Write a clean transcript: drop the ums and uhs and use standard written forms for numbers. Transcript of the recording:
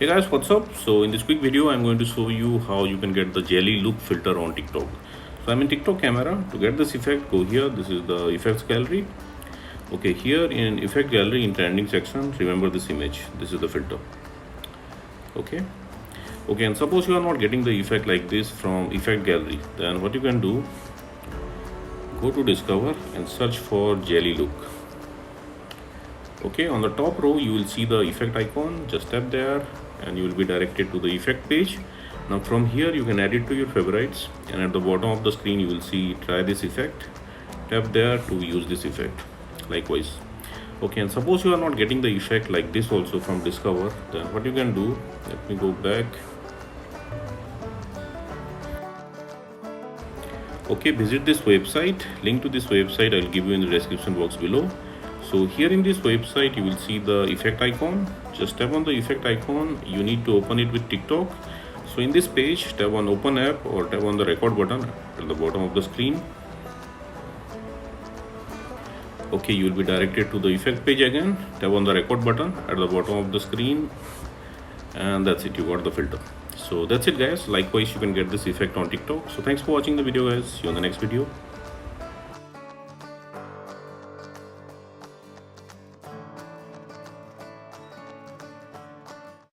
Hey guys, what's up? So in this quick video I'm going to show you how you can get the jelly look filter on TikTok. So I'm in TikTok camera. To get this effect, go here. This is the effects gallery. Okay, here in effect gallery in trending section, remember this image. This is the filter. Okay, and suppose you are not getting the effect like this from effect gallery, then what you can do, go to discover and search for jelly look. Okay, on the top row you will see the effect icon. Just tap there and you will be directed to the effect page. Now from here you can add it to your favorites, and at the bottom of the screen you will see try this effect. Tap there to use this effect likewise. Okay, and suppose you are not getting the effect like this also from discover, then what you can do, let me go back. Okay, visit this website. Link to this website I'll give you in the description box below. So here in this website you will see the effect icon. Just tap on the effect icon. You need to open it with TikTok. So in this page, tap on open app or tap on the record button at the bottom of the screen. Okay, you will be directed to the effect page again. Tap on the record button at the bottom of the screen, and that's it, you got the filter. So that's it guys. Likewise you can get this effect on TikTok. So thanks for watching the video guys. See you on the next video.